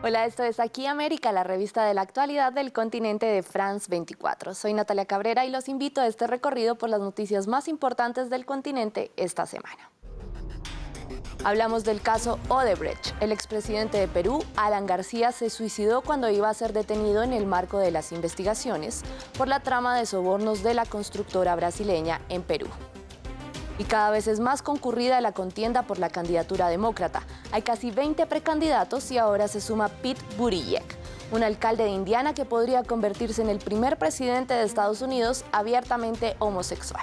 Hola, esto es Aquí América, la revista de la actualidad del continente de France 24. Soy Natalia Cabrera y los invito a este recorrido por las noticias más importantes del continente esta semana. Hablamos del caso Odebrecht. El expresidente de Perú, Alan García, se suicidó cuando iba a ser detenido en el marco de las investigaciones por la trama de sobornos de la constructora brasileña en Perú. Y cada vez es más concurrida la contienda por la candidatura demócrata. Hay casi 20 precandidatos y ahora se suma Pete Buttigieg, un alcalde de Indiana que podría convertirse en el primer presidente de Estados Unidos abiertamente homosexual.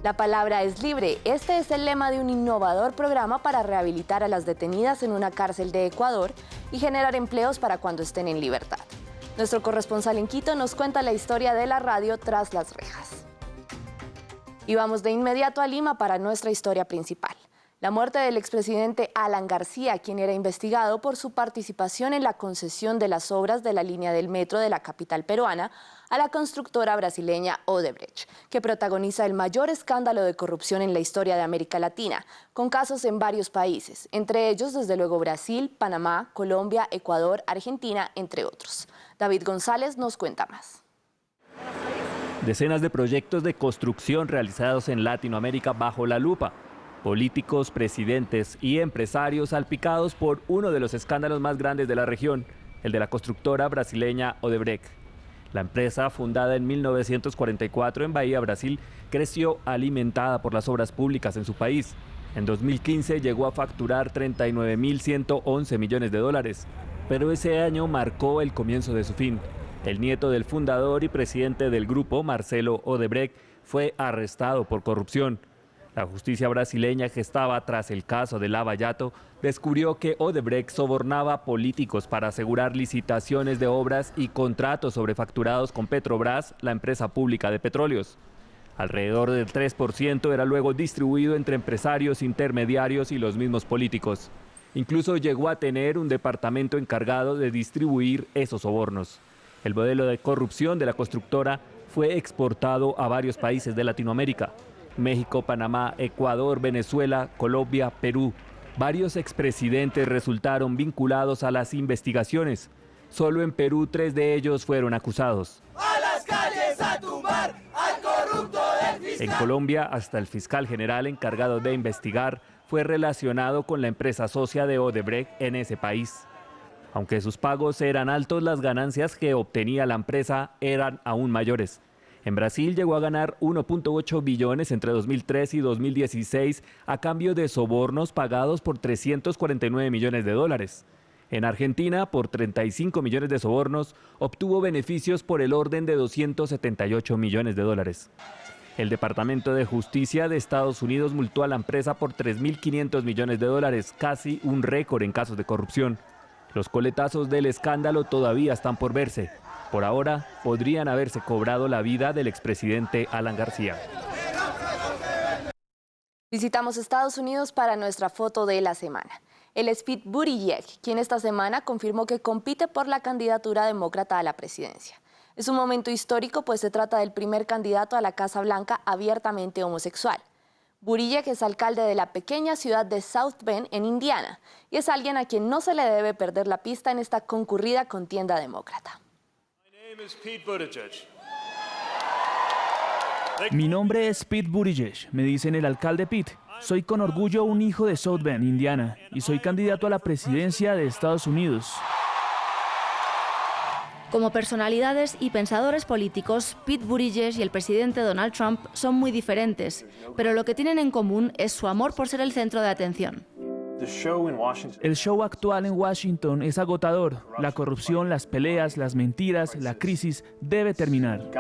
La palabra es libre. Este es el lema de un innovador programa para rehabilitar a las detenidas en una cárcel de Ecuador y generar empleos para cuando estén en libertad. Nuestro corresponsal en Quito nos cuenta la historia de la radio tras las rejas. Y vamos de inmediato a Lima para nuestra historia principal. La muerte del expresidente Alan García, quien era investigado por su participación en la concesión de las obras de la línea del metro de la capital peruana a la constructora brasileña Odebrecht, que protagoniza el mayor escándalo de corrupción en la historia de América Latina, con casos en varios países, entre ellos desde luego Brasil, Panamá, Colombia, Ecuador, Argentina, entre otros. David González nos cuenta más. Decenas de proyectos de construcción realizados en Latinoamérica bajo la lupa. Políticos, presidentes y empresarios salpicados por uno de los escándalos más grandes de la región, el de la constructora brasileña Odebrecht. La empresa, fundada en 1944 en Bahía, Brasil, creció alimentada por las obras públicas en su país. En 2015 llegó a facturar 39.111 millones de dólares, pero ese año marcó el comienzo de su fin. El nieto del fundador y presidente del grupo, Marcelo Odebrecht, fue arrestado por corrupción. La justicia brasileña, que estaba tras el caso de Lava Jato, descubrió que Odebrecht sobornaba a políticos para asegurar licitaciones de obras y contratos sobrefacturados con Petrobras, la empresa pública de petróleos. Alrededor del 3% era luego distribuido entre empresarios, intermediarios y los mismos políticos. Incluso llegó a tener un departamento encargado de distribuir esos sobornos. El modelo de corrupción de la constructora fue exportado a varios países de Latinoamérica: México, Panamá, Ecuador, Venezuela, Colombia, Perú. Varios expresidentes resultaron vinculados a las investigaciones. Solo en Perú 3 de ellos fueron acusados. ¡A las calles a tumbar al corrupto del fiscal! En Colombia, hasta el fiscal general encargado de investigar fue relacionado con la empresa socia de Odebrecht en ese país. Aunque sus pagos eran altos, las ganancias que obtenía la empresa eran aún mayores. En Brasil llegó a ganar 1.8 billones entre 2003 y 2016 a cambio de sobornos pagados por 349 millones de dólares. En Argentina, por 35 millones de sobornos, obtuvo beneficios por el orden de 278 millones de dólares. El Departamento de Justicia de Estados Unidos multó a la empresa por 3.500 millones de dólares, casi un récord en casos de corrupción. Los coletazos del escándalo todavía están por verse. Por ahora, podrían haberse cobrado la vida del expresidente Alan García. Visitamos Estados Unidos para nuestra foto de la semana. Él es Pete Buttigieg, quien esta semana confirmó que compite por la candidatura demócrata a la presidencia. Es un momento histórico, pues se trata del primer candidato a la Casa Blanca abiertamente homosexual. Buttigieg es alcalde de la pequeña ciudad de South Bend, en Indiana, y es alguien a quien no se le debe perder la pista en esta concurrida contienda demócrata. Mi nombre es Pete Buttigieg, me dicen el alcalde Pete. Soy con orgullo un hijo de South Bend, Indiana, y soy candidato a la presidencia de Estados Unidos. Como personalidades y pensadores políticos, Pete Buttigieg y el presidente Donald Trump son muy diferentes, pero lo que tienen en común es su amor por ser el centro de atención. El show actual en Washington es agotador. La corrupción, las peleas, las mentiras, la crisis debe terminar.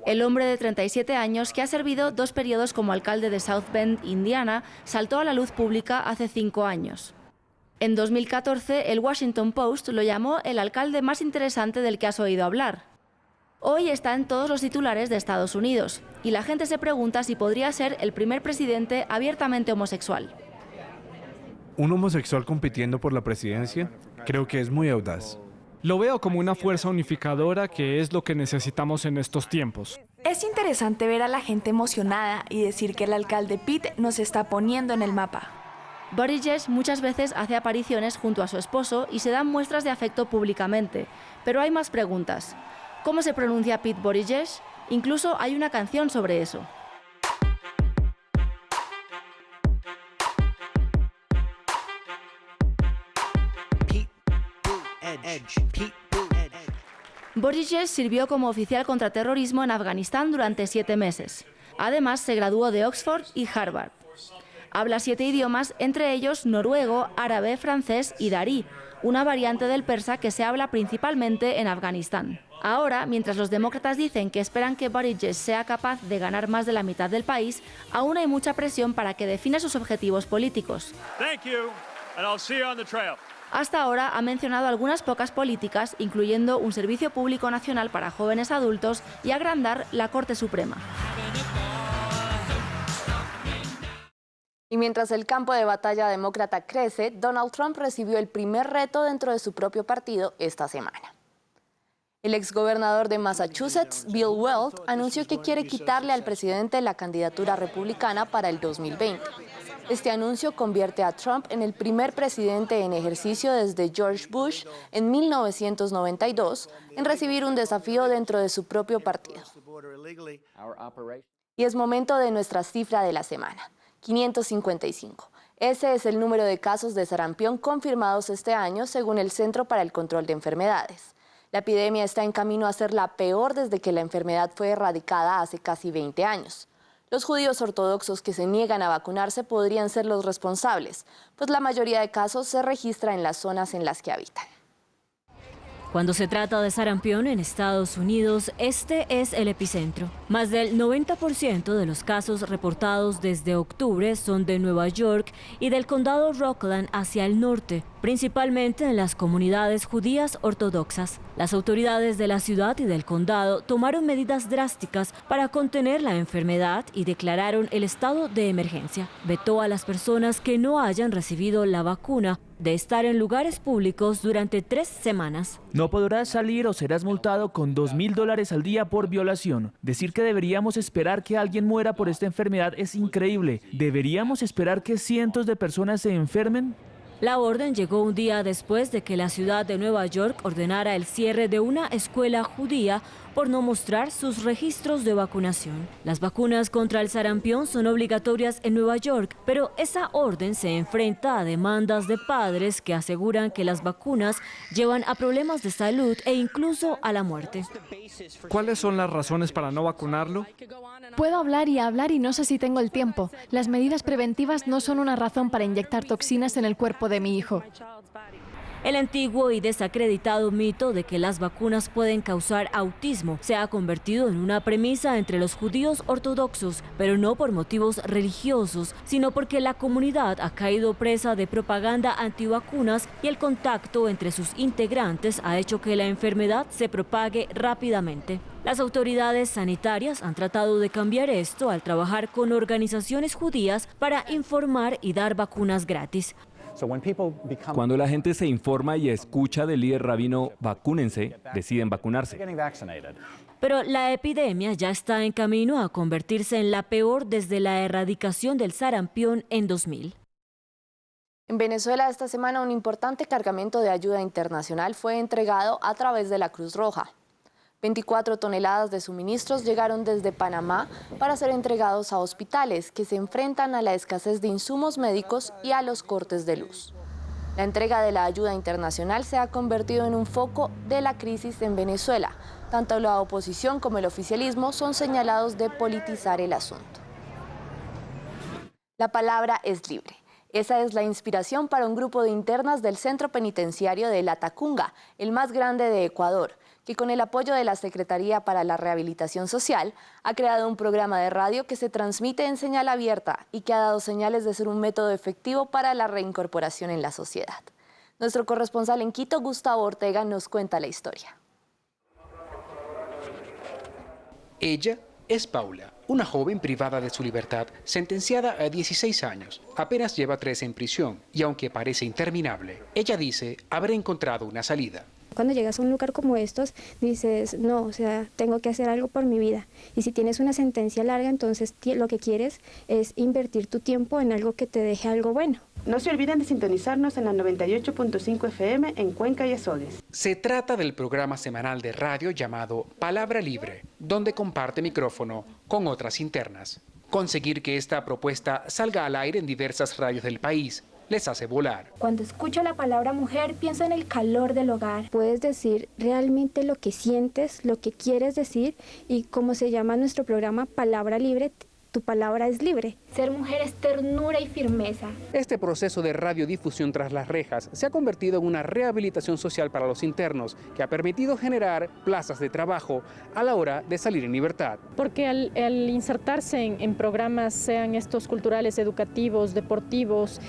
El hombre de 37 años, que ha servido 2 periodos como alcalde de South Bend, Indiana, saltó a la luz pública hace 5 años. En 2014, el Washington Post lo llamó el alcalde más interesante del que has oído hablar. Hoy está en todos los titulares de Estados Unidos, y la gente se pregunta si podría ser el primer presidente abiertamente homosexual. ¿Un homosexual compitiendo por la presidencia? Creo que es muy audaz. Lo veo como una fuerza unificadora, que es lo que necesitamos en estos tiempos. Es interesante ver a la gente emocionada y decir que el alcalde Pete nos está poniendo en el mapa. Buttigieg muchas veces hace apariciones junto a su esposo y se dan muestras de afecto públicamente. Pero hay más preguntas. ¿Cómo se pronuncia Pete Buttigieg? Incluso hay una canción sobre eso. Buttigieg sirvió como oficial contra terrorismo en Afganistán durante 7 meses. Además, se graduó de Oxford y Harvard. Habla 7 idiomas, entre ellos noruego, árabe, francés y darí, una variante del persa que se habla principalmente en Afganistán. Ahora, mientras los demócratas dicen que esperan que Buttigieg sea capaz de ganar más de la mitad del país, aún hay mucha presión para que defina sus objetivos políticos. Hasta ahora ha mencionado algunas pocas políticas, incluyendo un servicio público nacional para jóvenes adultos y agrandar la Corte Suprema. Y mientras el campo de batalla demócrata crece, Donald Trump recibió el primer reto dentro de su propio partido esta semana. El exgobernador de Massachusetts, Bill Weld, anunció que quiere quitarle al presidente la candidatura republicana para el 2020. Este anuncio convierte a Trump en el primer presidente en ejercicio desde George Bush en 1992 en recibir un desafío dentro de su propio partido. Y es momento de nuestra cifra de la semana. 555. Ese es el número de casos de sarampión confirmados este año, según el Centro para el Control de Enfermedades. La epidemia está en camino a ser la peor desde que la enfermedad fue erradicada hace casi 20 años. Los judíos ortodoxos que se niegan a vacunarse podrían ser los responsables, pues la mayoría de casos se registra en las zonas en las que habitan. Cuando se trata de sarampión en Estados Unidos, este es el epicentro. Más del 90% de los casos reportados desde octubre son de Nueva York y del condado Rockland hacia el norte, principalmente en las comunidades judías ortodoxas. Las autoridades de la ciudad y del condado tomaron medidas drásticas para contener la enfermedad y declararon el estado de emergencia. Vetó a las personas que no hayan recibido la vacuna de estar en lugares públicos durante 3 semanas. No podrás salir o serás multado con $2,000 al día por violación. Decir que deberíamos esperar que alguien muera por esta enfermedad es increíble. ¿Deberíamos esperar que cientos de personas se enfermen? La orden llegó un día después de que la ciudad de Nueva York ordenara el cierre de una escuela judía por no mostrar sus registros de vacunación. Las vacunas contra el sarampión son obligatorias en Nueva York, pero esa orden se enfrenta a demandas de padres que aseguran que las vacunas llevan a problemas de salud e incluso a la muerte. ¿Cuáles son las razones para no vacunarlo? Puedo hablar y no sé si tengo el tiempo. Las medidas preventivas no son una razón para inyectar toxinas en el cuerpo de mi hijo. El antiguo y desacreditado mito de que las vacunas pueden causar autismo se ha convertido en una premisa entre los judíos ortodoxos, pero no por motivos religiosos, sino porque la comunidad ha caído presa de propaganda antivacunas y el contacto entre sus integrantes ha hecho que la enfermedad se propague rápidamente. Las autoridades sanitarias han tratado de cambiar esto al trabajar con organizaciones judías para informar y dar vacunas gratis. Cuando la gente se informa y escucha del líder rabino vacúnense, deciden vacunarse. Pero la epidemia ya está en camino a convertirse en la peor desde la erradicación del sarampión en 2000. En Venezuela esta semana un importante cargamento de ayuda internacional fue entregado a través de la Cruz Roja. 24 toneladas de suministros llegaron desde Panamá para ser entregados a hospitales que se enfrentan a la escasez de insumos médicos y a los cortes de luz. La entrega de la ayuda internacional se ha convertido en un foco de la crisis en Venezuela. Tanto la oposición como el oficialismo son señalados de politizar el asunto. La palabra es libre. Esa es la inspiración para un grupo de internas del Centro Penitenciario de La Tacunga, el más grande de Ecuador, que con el apoyo de la Secretaría para la Rehabilitación Social ha creado un programa de radio que se transmite en señal abierta y que ha dado señales de ser un método efectivo para la reincorporación en la sociedad. Nuestro corresponsal en Quito, Gustavo Ortega, nos cuenta la historia. Ella es Paula, una joven privada de su libertad, sentenciada a 16 años. Apenas lleva 3 en prisión y aunque parece interminable, ella dice haber encontrado una salida. Cuando llegas a un lugar como estos, dices, no, o sea, tengo que hacer algo por mi vida. Y si tienes una sentencia larga, entonces lo que quieres es invertir tu tiempo en algo que te deje algo bueno. No se olviden de sintonizarnos en la 98.5 FM en Cuenca y Azogues. Se trata del programa semanal de radio llamado Palabra Libre, donde comparte micrófono con otras internas. Conseguir que esta propuesta salga al aire en diversas radios del país les hace volar. Cuando escucho la palabra mujer, pienso en el calor del hogar. Puedes decir realmente lo que sientes, lo que quieres decir, y como se llama nuestro programa Palabra Libre, tu palabra es libre. Ser mujer es ternura y firmeza. Este proceso de radiodifusión tras las rejas se ha convertido en una rehabilitación social para los internos que ha permitido generar plazas de trabajo a la hora de salir en libertad. Porque al insertarse en programas, sean estos culturales, educativos, deportivos,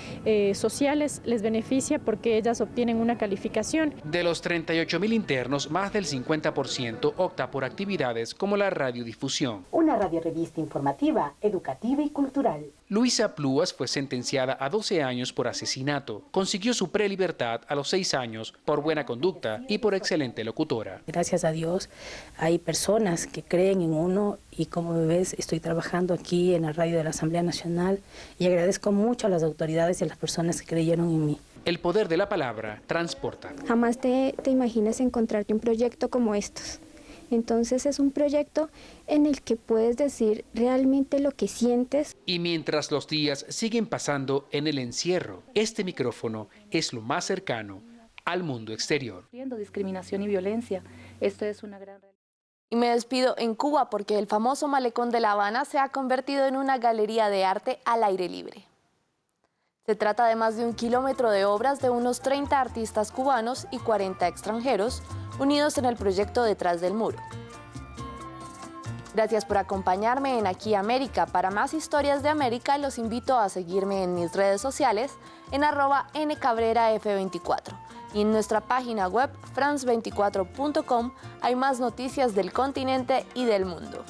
sociales, les beneficia porque ellas obtienen una calificación. De los 38.000 internos, más del 50% opta por actividades como la radiodifusión. Una radiorevista informativa, educativa y cultural. Luisa Plúas fue sentenciada a 12 años por asesinato. Consiguió su prelibertad a los 6 años por buena conducta y por excelente locutora. Gracias a Dios hay personas que creen en uno y como ves estoy trabajando aquí en la radio de la Asamblea Nacional y agradezco mucho a las autoridades y a las personas que creyeron en mí. El poder de la palabra transporta. Jamás te imaginas encontrarte un proyecto como estos. Entonces es un proyecto en el que puedes decir realmente lo que sientes. Y mientras los días siguen pasando en el encierro, este micrófono es lo más cercano al mundo exterior. Discriminación y violencia, esto es una gran... Y me despido en Cuba porque el famoso malecón de La Habana se ha convertido en una galería de arte al aire libre. Se trata de más de 1 kilómetro de obras de unos 30 artistas cubanos y 40 extranjeros, unidos en el proyecto Detrás del Muro. Gracias por acompañarme en Aquí América. Para más historias de América, los invito a seguirme en mis redes sociales en @ncabreraf24. Y en nuestra página web, france24.com, hay más noticias del continente y del mundo.